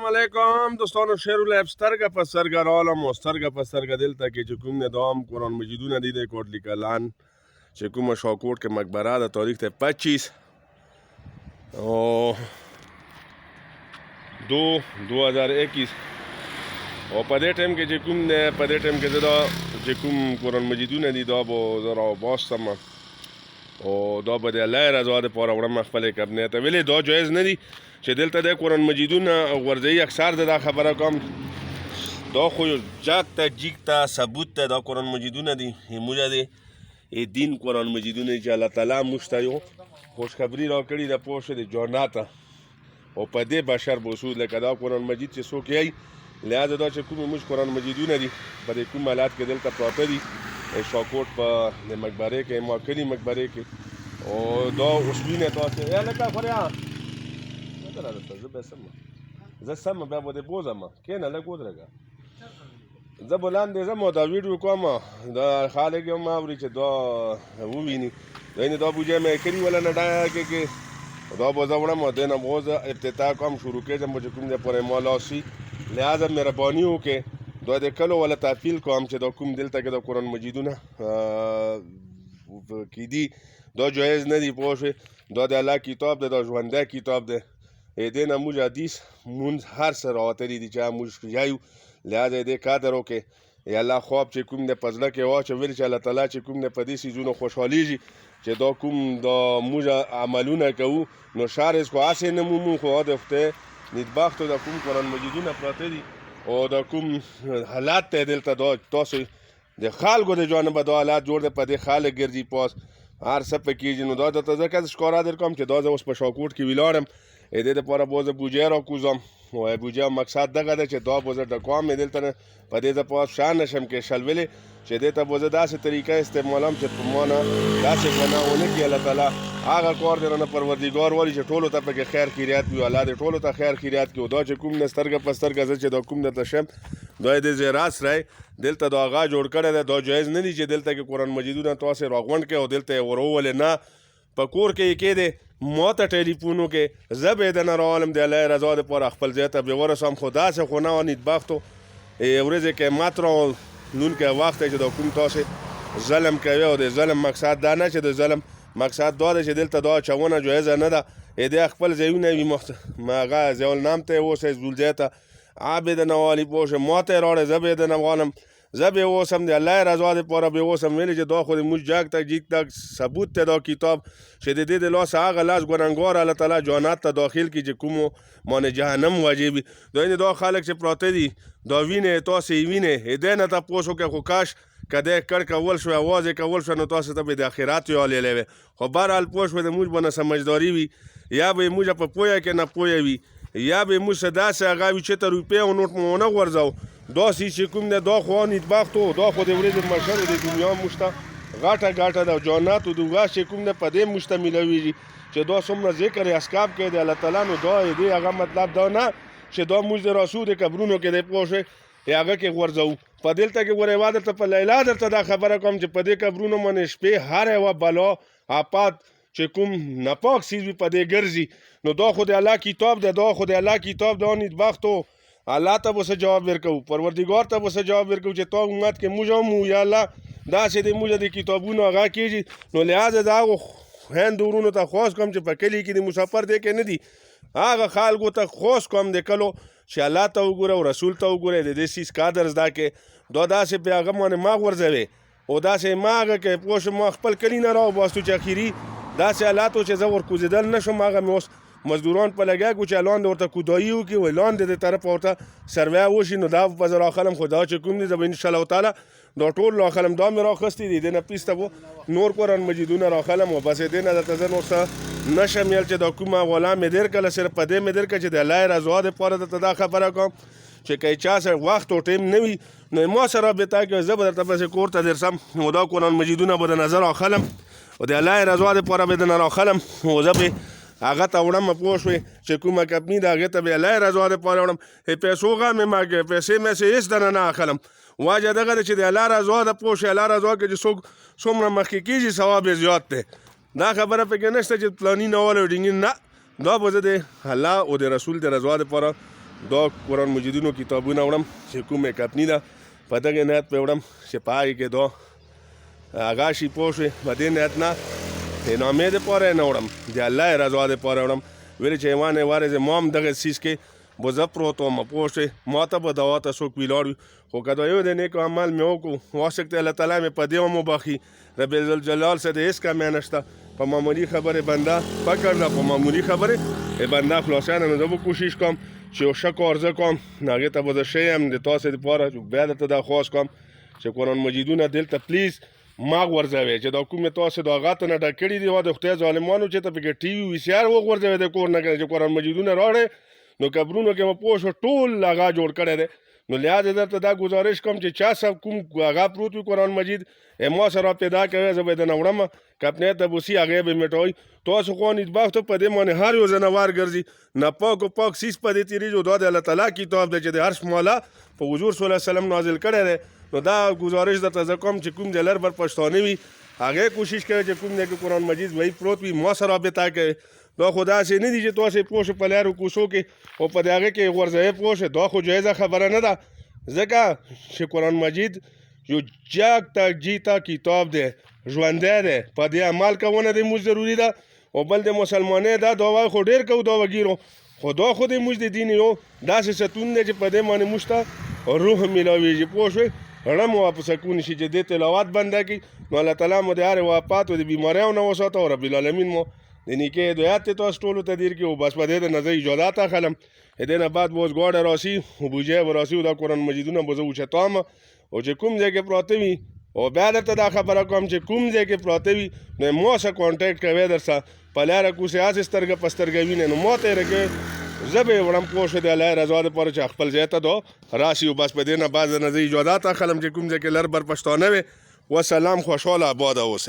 علیکم دوستانو، شیرالله سترګه په سترګه راغلم او سترګه په سترګه دلته کې چې کوم نه دوام قرآن مجیدونه دي د کوټلی کلان چې کومه شاوکوټ کې مقبره ده، تاریخ ته 25 او 2021 او په دې ټایم کې چې کوم نه په دې ټایم کې دا چې کوم قرآن مجیدونه دي دا به زه راوباسم او دا به د الله رضا دپاره وړم خپلې کبنې ته. ولې دا جایز نه دي چې دلته د قرآن مجیدونه ورځي اکثر د دا خبره کوم دا خو جاک ته جیک ته ثبوت ته دا قرآن مجیدونه دي موږ د دین قرآن مجیدونه چې الله تعالی موږ ته یو خوشخبري راکړې ده پوه شوې د جنت او په دې بشر بوسود لکه دا قرآن مجید چې څوک یې لہذا دا چې کومې موږ قرآن مجیدونه دي په دې کوم حالات کې دلته پراته دي شاوکوټ په د مقبرې کې ماکلي مقبرې کې او دا اوس وینې تاسې یا لکه خوریا زه سمه بیا به دې بوځم کښېنه لږ ودرېږه زه به لاندې ځم او دا ویډیو کوم دا خلک یې هم اوري چې دا وویني یعنې دا بوجۍ مې کړي وله نه ډایه کې دا به زه وړم او دې نه به زه افتتاح کوم شروع کېږم چې کوم ځای پورې ما لاس شي لہذا مهرباني وکړې دا د کلو ولا تحفیل کوم چې دا کوم دلته کې د قرآن مجیدونه کې دي دا جایز نه دي پوه شوې دا د الله کتاب دی دا ژوندی کتاب دی دې نه موږ حدیث مونځ هر څه راوتلي دي چې موږ یایو لہذا دې قدر وکړې یا الله خواب چې کوم دی په زړه کې واچوي چې الله تعالی چې کوم دی په دې څیزونو خوشحالیږي چې دا کوم دا موږ عملونه کوو نو شارز خو هسې نه مومو خو د خدای نیکبختو د کوم قرآن مجیدونه پراته دي او د کوم حالات ته دلته دا تاسو د خلکو د جانبه دا حالات جوړ دی په دې خلک ګرځي پاس هر څه په کېږي نو دا درته ځکه ښکاره در کوم چې دا زه اوس په شاوکوټ کې ولاړم دې دپاره به زه بوجۍ راکوزم او بوجۍ مقصد دغه ده چې دا به زه ډکوم دلته نه په دې زه پاس شا نشم کې شل ولې چې دې ته به زه داسې طریقه استعمالوم چې په ما نه داسې ګناه ونه کړي الله تعالی هغه کار دی نه پروردګار وایي چې ټولو ته پکې خیر خیریات وي الله دې ټولو ته خیر خیریات کړي او دا چې کوم نه سترګه په سترګه زه چې دا کوم درته شم دا یې د زیراس رای دلته دا هغه جوړ کړی دی دا جایز نه دي چې دلته کې قرآن مجیدونه تاسې راغونډ کړئ او دلته یې ورولې نه په کور کې یې کېدی ما ته ټلیفون وکړې زه به یې دنه راولم د الله رضا دپاره خپل ځای ته بې ورسوم خو داسې خو نه وه نیکبختو ورځې قیمت راولونکی وخت دی چې دا کوم تاسې ظلم کوي او د ظلم مقصد دا نه چې د ظلم مقصد دا دی چې دلته دا اچونه جایزه نه ده دې خپل ځایونه وي هغه ضیاءالنعم ته یې اوسئ زولځای ته به یې دنه والي پوه شوې ما ته یې راوړی زه به یې دنه والم زه به اوسم د الله رضا دپاره به اوسم ویلې چې دا خو د موږ جاک ته جیک ته ثبوت ته دا کتاب چې د دې د لاسه هغه لاس ګنهګار الله تعالی جنت ته داخل کړي چې کومو باندې جهنم واجب وي دا یعنې دا خلک چې پراته دي دا وینې تاسې یې وینې دې نه تپوس وکړئ خو کاش که دی کړ کول شوی اواز یې کول شوی نو تاسو ته به د آخرت یالیلی وی خو بهرحال پوه شوی د موږ به نه سمجداري وي یا به یې موږ په پویه کې نه پویه وي یا به یې موږ څه داسې هغه وي چې ته روپۍ او نوټ مو ونه غورځو داسې چې کوم دی دا خو نیکبختو دا خو د ورځې مشر د دنیا موږ ته غټه غټه ده جنت او دوغه چې کوم دی په دې موږ ته میلویږي چې دا څومره ذکر اسکاب کوي د الله تعالی نو دا یې دی هغه مطلب دا نه چې دا موږ د رسول د قبرونو کې دی پوه شوې هغه کې غورځوو په دلته کې ګوره یوه درته په لیلا درته دا خبره کوم چې په دې قبرونو باندې شپې هر یوه بلا آفات چې کوم ناپاک څیز وي په دې ګرځي نو دا خو د الله کتاب دی دا خو د الله کتاب دا نیکبختو الله ته به څه جواب ورکوو پروردګار ته به څه جواب ورکوو چې تا امت کې موږ هم وو یا الله داسې د موږ د کتابونو هغه کېږي نو لہذا د هغو خویندو ورونو ته خواست کوم چې په کلي کې د مسافر دی کې نه دي هغه خلکو ته خواست کوم د کلو چې الله ته وګوره او رسول ته وګوره د دې څیز قدر زده کړې دا داسې په هغه باندې ما غورځوې او داسې ما هغه کې پوه شم ما خپل کلي نه راوباستو چې اخري داسې حالات و چې زه ورکوزېدل نه شم هغه مې اوس مزدوران په لګیا کړو چې لاندې ورته کودایي وکړي وایي لاندې د طرفه ورته سروی وشي نو دا به زه راخلم خو دا چې کوم دي زه به انشاءالله تعالی دا ټول راخلم دا مې راخیستي دي دې نه پیسته به نور قرآن مجیدونه راخلم او بس دې نه درته زه نور څه نشم ویل چې دا کومه غلام مې در کړله صرف په دې مې در کړه چې د الله رضا دپاره درته دا خبره کوم چې که چا سره وخت او ټایم نه وي نو ما سره رابطه کوي زه به درته پسې کور ته درسم او دا قرآن مجیدونه به د نظر راخلم او د الله رضا دپاره به دنه راخلم او زه به هغه ته وړم پوه شوې چې کومه کمپني ده هغې ته به الله رضا دپاره وړم پیسو غم مې مګې پیسې مې هېڅ دنه نه اخلم وجه دغه ده چې د الله رضا ده پوه شوې الله رضا کې چې څوک څومره مخکې کېږي ثواب یې زیات دی دا خبره پکې نشته چې پلاني نه والی ډینګي نه دا به زه د الله او د رسول د رضا دپاره دا قرآن مجیدونو کتابونه وړم چې کومې کمپني ده په دغې نیت پې وړم چې په هغې کې دا هغه شي پوه شوې په دې نیت نه انعامې دپاره یې نه وړم د الله رضا دپاره وړم ویلې چې ایوان وارې زه ما هم دغه څیز کې به زه پروت وم پوه شوې ما ته به دوا ته څوک ولاړ وي خو که دا یو د نیکو عمل مې وکړو هو سکته الله تعالی مې په دې هم وبخي رب الجلال سره د هېڅ کمی نشته په معمولي خبرې بنده فکر ده په معمولي خبرې بنده خلاصیانه نو زه به کوشش کوم چې یو ښه کار زه کوم هغې ته به زه ښه یم د تاسې دپاره بیا درته درخواست کوم چې قرآن مجیدونه دلته پلیز ما غورځوئ چې دا کومې تاسې د هغه ته نه ډک کړي دي د خدای ظالمانو چې ته پکې ټي وي وي سي آر وغورځوئ د کور نه چې قرآن مجیدونه راوړئ نو قبرونو کې مو پوه شو ټول هغه جوړ کړی دی نو لہٰذا درته دا گزارش کوم چې چا سب کوم هغه پروت وي قرآن مجید ما سره پیدا کوئ زه به یې درنه وړم کپنې ته بوسي هغې به یې مټوئ تاسو خو نیکبخته په دې باندې هر یو ځناور ګرځي ناپاک و پاک څیز په دې تېرېږي دا د الله تعالی کتاب دی چې د عرش مولا په حضور صلی الله علیه وسلم نازل کړی دی نو دا گزارش درته زه کوم چې کوم ځای لر بر پښتانه وي هغې کوشش کوئ چې کوم ځای کې قرآن مجید وایي پروت وي ما سره رابطه کوئ دا خو داسې نه دي چې تاسې پوه شو په لارو کوڅو کې او په د هغې کې غورځوئ پوه شو دا خو جایزه خبره نه ده ځکه چې قرآن مجید یو جاگ تا جیتا کتاب دی ژوندی دی په دې عمل کونه د موږ ضروري ده او بل د مسلمانۍ دا دعوا خو ډېر کوو دا وګیرو خو دا خو د موږ د دین یو داسې ستون دی چې په دې باندې موږ ته روح میلاویږي پوه شوې رڼه مو په سکون شي چې دې تلاوت بنده کړي نو الله تعالی مو د هرې وفات او د بیماریو نه وساته او رب العالمین مو د نیکۍ هدایت ته تاسو ټولو ته دیر کړي او بس په دې نه زه اجازت اخلم د دې نه بعد به اوس ګاډی راسي او بوجۍ به راسي او دا قرآن مجیدونه به زه اوچتام او چې کوم ځای کې پراته وي او بیا درته دا خبره کوم چې کوم ځای کې پراته وي نو ما سره کانټیکټ کوئ در سره په لاره کوڅې هسې سترګه په سترګه وینې نو ما ته یې راکوئ زه به یې وړم پوه شو د الله رضا دپاره چې خپل ځای ته دا راسي او بس په دې نه بعد نه زه اجازت اخلم چې کوم ځای کې لر بر پښتانه وي وسلام خوشحاله آباده اوسئ